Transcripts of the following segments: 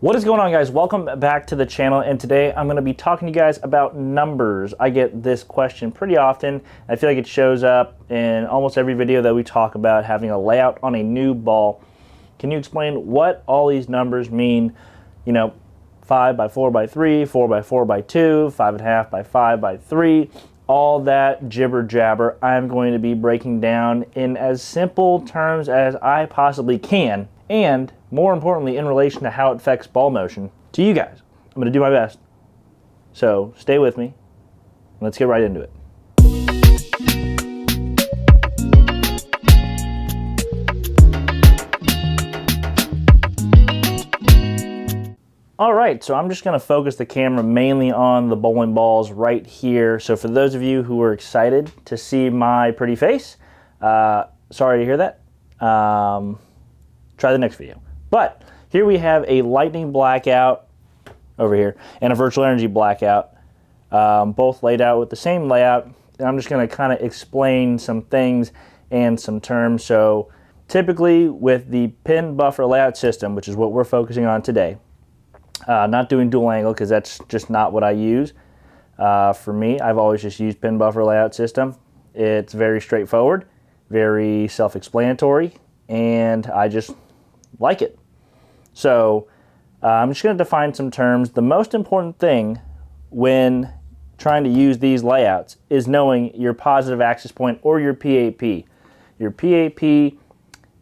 What is going on, guys? Welcome back to the channel, and today I'm going to be talking to you guys about numbers. I get this question pretty often. I feel like it shows up in almost every video that we talk about having a layout on a new ball. Can you explain what all these numbers mean? You know, 5 by 4 by 3, 4 by 4 by 2, 5.5 by 5 by 3, all that jibber jabber I'm going to be breaking down in as simple terms as I possibly can, and more importantly, in relation to how it affects ball motion to you guys. I'm going to do my best. So stay with me. Let's get right into it. All right, so I'm just going to focus the camera mainly on the bowling balls right here. So for those of you who are excited to see my pretty face, sorry to hear that. Try the next video. But here we have a lightning blackout over here and a virtual energy blackout, both laid out with the same layout. And I'm just going to kind of explain some things and some terms. So typically with the pin buffer layout system, which is what we're focusing on today, not doing dual angle because that's just not what I use. For me, I've always just used pin buffer layout system. It's very straightforward, very self-explanatory, and I just like it. So I'm just going to define some terms. The most important thing when trying to use these layouts is knowing your positive axis point or your PAP. Your PAP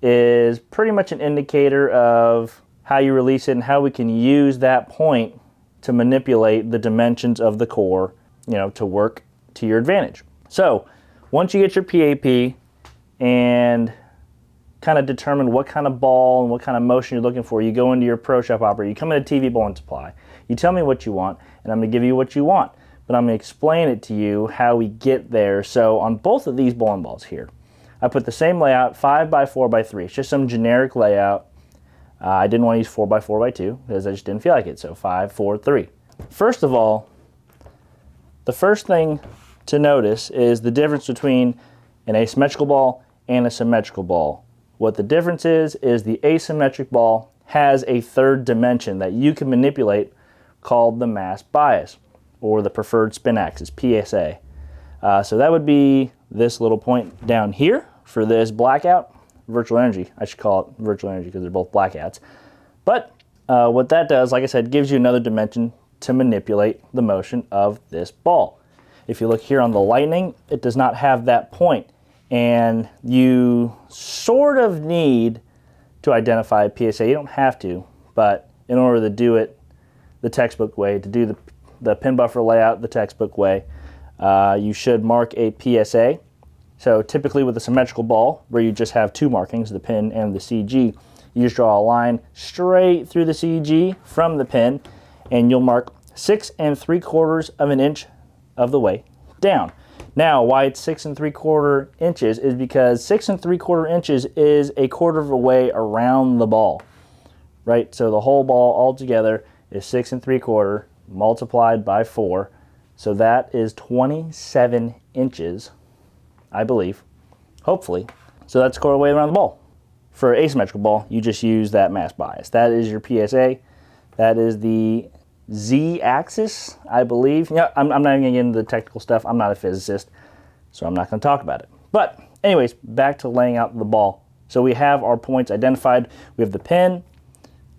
is pretty much an indicator of how you release it and how we can use that point to manipulate the dimensions of the core, to work to your advantage. So once you get your PAP and kind of determine what kind of ball and what kind of motion you're looking for, you go into your Pro Shop operator, you come into TV Bowling Supply, you tell me what you want, and I'm going to give you what you want, but I'm going to explain it to you how we get there. So on both of these bowling balls here, I put the same layout, 5 by 4 by 3. It's just some generic layout. I didn't want to use 4 by 4 by 2 because I just didn't feel like it, so 5, 4, 3. First of all, the first thing to notice is the difference between an asymmetrical ball and a symmetrical ball. What the difference is the asymmetric ball has a third dimension that you can manipulate called the mass bias, or the preferred spin axis, PSA. So that would be this little point down here for this blackout. Virtual energy, I should call it virtual energy because they're both blackouts. But what that does, like I said, gives you another dimension to manipulate the motion of this ball. If you look here on the Lightning, it does not have that point. And you sort of need to identify a PSA. You don't have to, but in order to do it the textbook way, to do the pin buffer layout the textbook way, you should mark a PSA. So typically with a symmetrical ball, where you just have two markings, the pin and the CG, you just draw a line straight through the CG from the pin, and you'll mark 6 3/4 of an inch of the way down. Now, why it's 6 3/4 inches is because 6 3/4 inches is a quarter of a way around the ball, right? So the whole ball altogether is 6 3/4 multiplied by 4. So that is 27 inches, I believe, hopefully. So that's a quarter way around the ball. For an asymmetrical ball, you just use that mass bias. That is your PSA. That is the Z-axis, I believe. I'm not even going to get into the technical stuff. I'm not a physicist, so I'm not going to talk about it. But anyways, back to laying out the ball. So we have our points identified. We have the pin,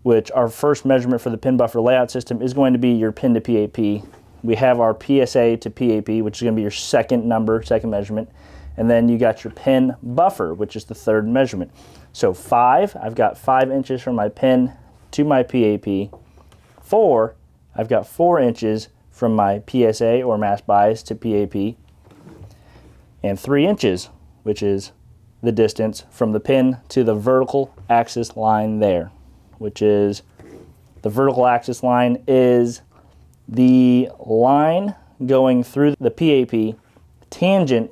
which our first measurement for the pin buffer layout system is going to be your pin to PAP. We have our PSA to PAP, which is going to be your second measurement. And then you got your pin buffer, which is the third measurement. So 5, I've got 5 inches from my pin to my PAP. 4, I've got 4 inches from my PSA or mass bias to PAP, and 3 inches, which is the distance from the pin to the vertical axis line there, which is the vertical axis line is the line going through the PAP tangent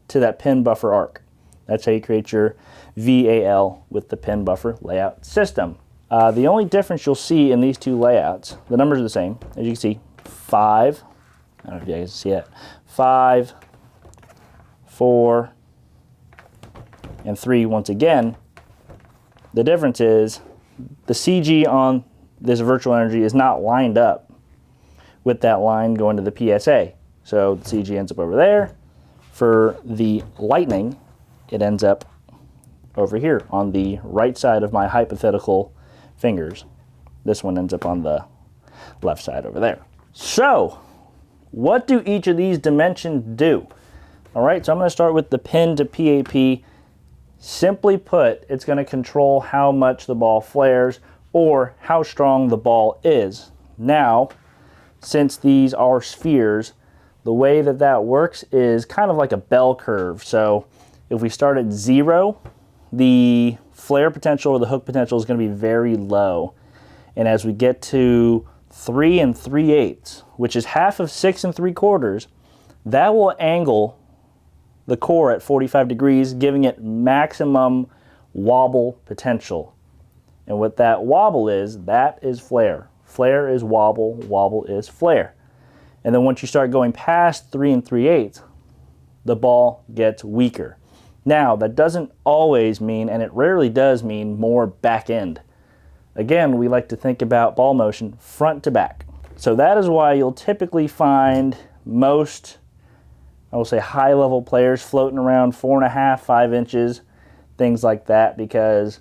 to that pin buffer arc. That's how you create your VAL with the pin buffer layout system. The only difference you'll see in these two layouts, the numbers are the same. As you can see, 5, I don't know if you guys can see that, 5, 4, and 3 once again. The difference is the CG on this virtual energy is not lined up with that line going to the PSA. So the CG ends up over there. For the lightning, it ends up over here on the right side of my hypothetical fingers. This one ends up on the left side over there. So, what do each of these dimensions do? All right, so I'm going to start with the pin to PAP. Simply put, it's going to control how much the ball flares or how strong the ball is. Now, since these are spheres, the way that that works is kind of like a bell curve. So if we start at 0, the flare potential or the hook potential is going to be very low. And as we get to 3 3/8, which is half of 6 3/4, that will angle the core at 45 degrees, giving it maximum wobble potential. And what that wobble is, that is flare. Flare is wobble, wobble is flare. And then once you start going past 3 3/8, the ball gets weaker. Now, that doesn't always mean, and it rarely does mean, more back end. Again, we like to think about ball motion front to back. So that is why you'll typically find most, I will say, high-level players floating around 4.5, 5 inches, things like that, because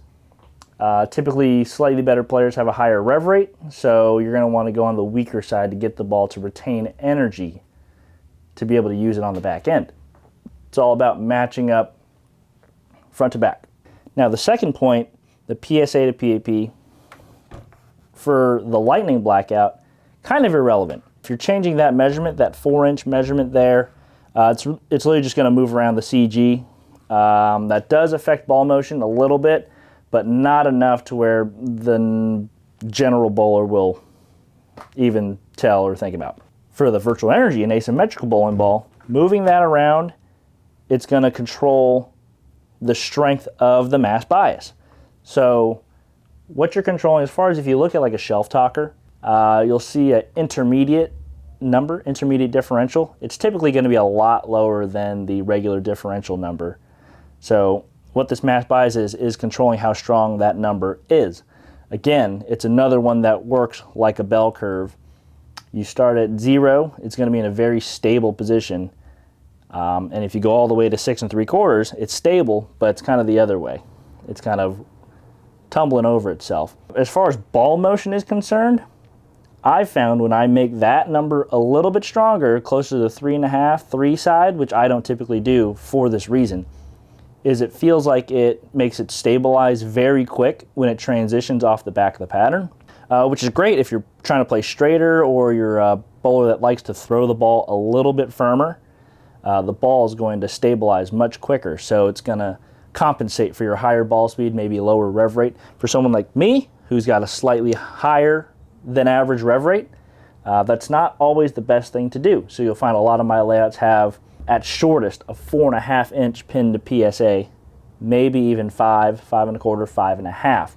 typically slightly better players have a higher rev rate, so you're going to want to go on the weaker side to get the ball to retain energy to be able to use it on the back end. It's all about matching up front to back. Now the second point, the PSA to PAP, for the lightning blackout, kind of irrelevant. If you're changing that measurement, that 4-inch measurement there, it's literally just going to move around the CG. That does affect ball motion a little bit, but not enough to where the general bowler will even tell or think about. For the virtual energy and asymmetrical bowling ball, moving that around, it's going to control the strength of the mass bias. So what you're controlling, as far as if you look at like a shelf talker, you'll see an intermediate number, intermediate differential. It's typically going to be a lot lower than the regular differential number. So what this mass bias is controlling how strong that number is. Again, it's another one that works like a bell curve. You start at 0, it's going to be in a very stable position. And if you go all the way to 6 3/4, it's stable, but it's kind of the other way. It's kind of tumbling over itself. As far as ball motion is concerned, I found when I make that number a little bit stronger, closer to the 3.5, 3 side, which I don't typically do for this reason, is it feels like it makes it stabilize very quick when it transitions off the back of the pattern, which is great if you're trying to play straighter or you're a bowler that likes to throw the ball a little bit firmer. The ball is going to stabilize much quicker, so it's going to compensate for your higher ball speed, maybe a lower rev rate. For someone like me, who's got a slightly higher than average rev rate, that's not always the best thing to do. So you'll find a lot of my layouts have, at shortest, a 4.5-inch pin to PSA, maybe even 5, 5 1/4, 5.5.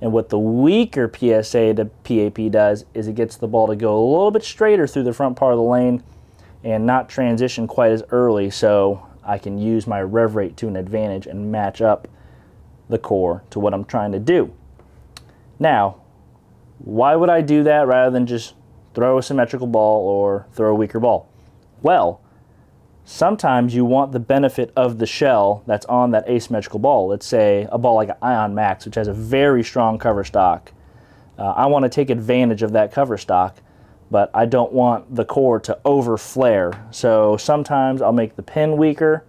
And what the weaker PSA to PAP does is it gets the ball to go a little bit straighter through the front part of the lane and not transition quite as early, so I can use my rev rate to an advantage and match up the core to what I'm trying to do. Now, why would I do that rather than just throw a symmetrical ball or throw a weaker ball? Well, sometimes you want the benefit of the shell that's on that asymmetrical ball. Let's say a ball like an Ion Max, which has a very strong cover stock. I want to take advantage of that cover stock, but I don't want the core to over flare. So sometimes I'll make the pin weaker,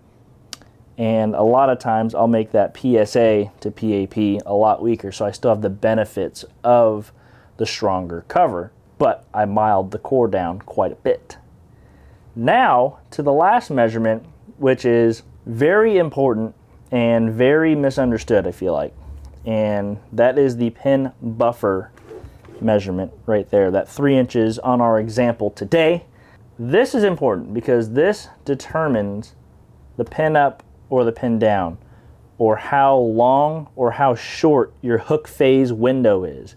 and a lot of times I'll make that PSA to PAP a lot weaker, so I still have the benefits of the stronger cover, but I mild the core down quite a bit. Now to the last measurement, which is very important and very misunderstood, I feel like, and that is the pin buffer measurement right there, that 3 inches on our example today. This is important because this determines the pin up or the pin down, or how long or how short your hook phase window is.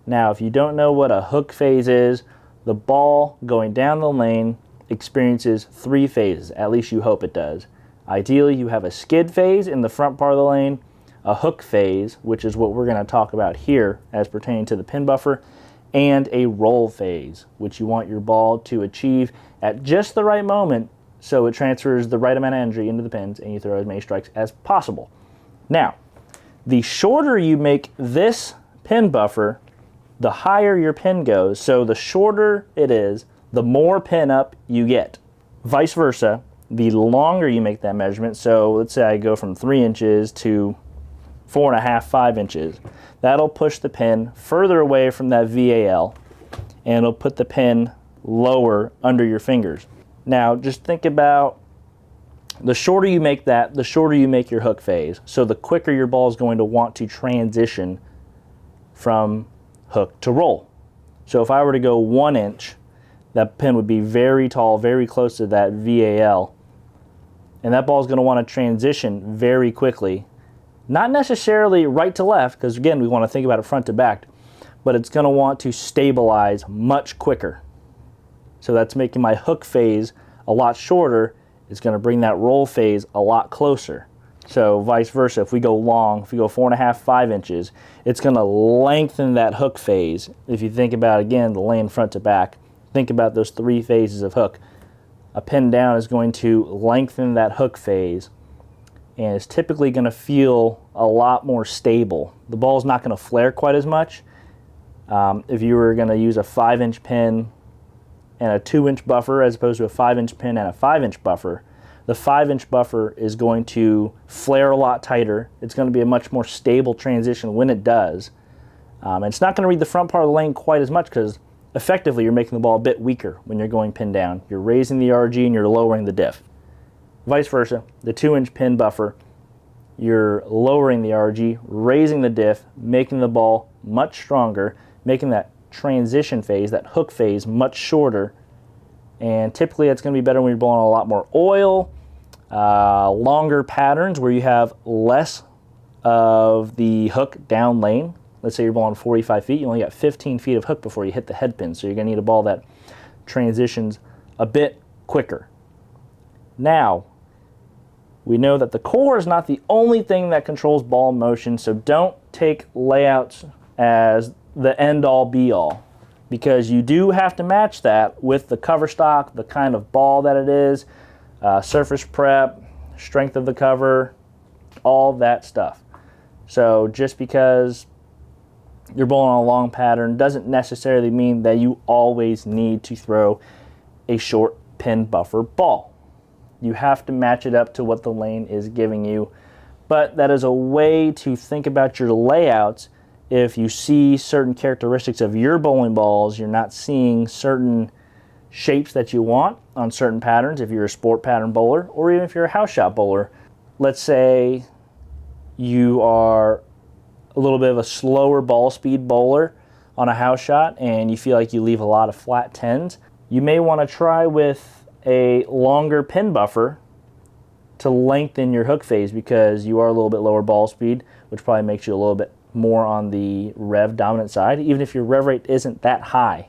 Now, if you don't know what a hook phase is, the ball going down the lane experiences 3 phases, at least you hope it does. Ideally, you have a skid phase in the front part of the lane, a hook phase, which is what we're going to talk about here as pertaining to the pin buffer, and a roll phase, which you want your ball to achieve at just the right moment so it transfers the right amount of energy into the pins and you throw as many strikes as possible. Now, the shorter you make this pin buffer, the higher your pin goes. So the shorter it is, the more pin up you get. Vice versa, the longer you make that measurement, so let's say I go from 3 inches to 4.5, 5 inches, that'll push the pin further away from that VAL, and it'll put the pin lower under your fingers. Now, just think about the shorter you make that, the shorter you make your hook phase, so the quicker your ball is going to want to transition from hook to roll. So if I were to go 1 inch, that pin would be very tall, very close to that VAL, and that ball is going to want to transition very quickly. Not necessarily right to left, because again, we want to think about it front to back, but it's going to want to stabilize much quicker. So that's making my hook phase a lot shorter. It's going to bring that roll phase a lot closer. So vice versa, if we go long, if we go 4.5, 5 inches, it's going to lengthen that hook phase. If you think about, again, the lane front to back, think about those 3 phases of hook. A pin down is going to lengthen that hook phase, and it's typically going to feel a lot more stable. The ball's not going to flare quite as much. If you were going to use a 5-inch pin and a 2-inch buffer as opposed to a 5-inch pin and a 5-inch buffer, the 5-inch buffer is going to flare a lot tighter. It's going to be a much more stable transition when it does. And it's not going to read the front part of the lane quite as much because effectively you're making the ball a bit weaker when you're going pin down. You're raising the RG and you're lowering the diff. Vice versa, the 2-inch pin buffer, you're lowering the RG, raising the diff, making the ball much stronger, making that transition phase, that hook phase, much shorter. And typically it's going to be better when you're blowing a lot more oil, longer patterns where you have less of the hook down lane. Let's say you're blowing 45 feet, you only got 15 feet of hook before you hit the head pin, so you're going to need a ball that transitions a bit quicker. Now, we know that the core is not the only thing that controls ball motion, so don't take layouts as the end-all be-all, because you do have to match that with the cover stock, the kind of ball that it is, surface prep, strength of the cover, all that stuff. So just because you're bowling on a long pattern doesn't necessarily mean that you always need to throw a short pin buffer ball. You have to match it up to what the lane is giving you. But that is a way to think about your layouts. If you see certain characteristics of your bowling balls, you're not seeing certain shapes that you want on certain patterns, if you're a sport pattern bowler, or even if you're a house shot bowler. Let's say you are a little bit of a slower ball speed bowler on a house shot and you feel like you leave a lot of flat tens. You may want to try with a longer pin buffer to lengthen your hook phase because you are a little bit lower ball speed, which probably makes you a little bit more on the rev dominant side, even if your rev rate isn't that high.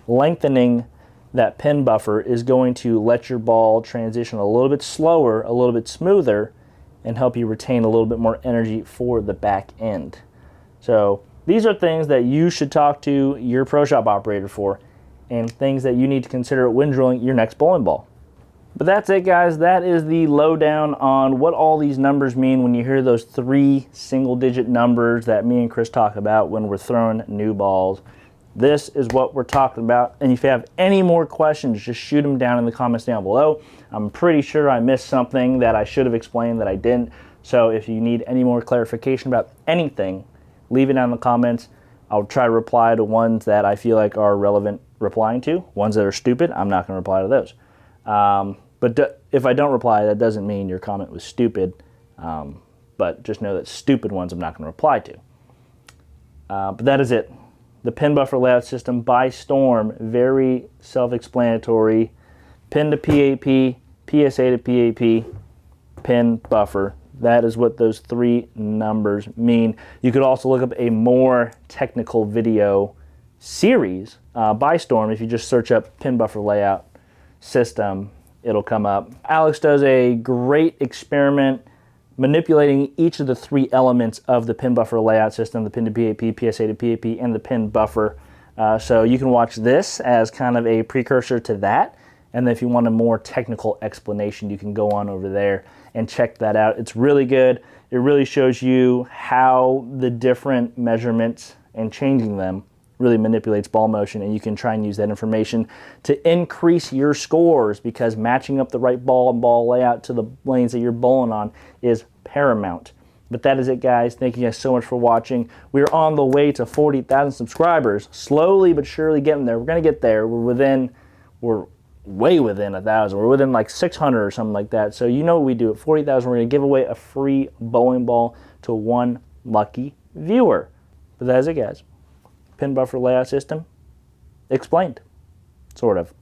Lengthening that pin buffer is going to let your ball transition a little bit slower, a little bit smoother, and help you retain a little bit more energy for the back end. So these are things that you should talk to your pro shop operator for, and things that you need to consider when drilling your next bowling ball. But that's it, guys. That is the lowdown on what all these numbers mean when you hear those 3 single-digit numbers that me and Chris talk about when we're throwing new balls. This is what we're talking about. And if you have any more questions, just shoot them down in the comments down below. I'm pretty sure I missed something that I should have explained that I didn't. So if you need any more clarification about anything, leave it down in the comments. I'll try to reply to ones that I feel like are relevant replying to. Ones that are stupid, I'm not going to reply to those. But if I don't reply, that doesn't mean your comment was stupid. But just know that stupid ones I'm not going to reply to. But that is it. The pin buffer layout system by Storm, very self-explanatory. Pin to PAP, PSA to PAP, pin buffer. That is what those 3 numbers mean. You could also look up a more technical video series by Storm. If you just search up pin buffer layout system, it'll come up. Alex does a great experiment manipulating each of the 3 elements of the pin buffer layout system, the pin to PAP, PSA to PAP, and the pin buffer. So you can watch this as kind of a precursor to that. And then if you want a more technical explanation, you can go on over there and check that out. It's really good. It really shows you how the different measurements and changing them really manipulates ball motion, and you can try and use that information to increase your scores, because matching up the right ball and ball layout to the lanes that you're bowling on is paramount. But that is it, guys. Thank you guys so much for watching. We're on the way to 40,000 subscribers. Slowly but surely getting there. We're going to get there. We're way within 1,000. We're within like 600 or something like that. So you know what we do. At 40,000, we're going to give away a free bowling ball to 1 lucky viewer. But that is it, guys. Pin buffer layout system explained, sort of.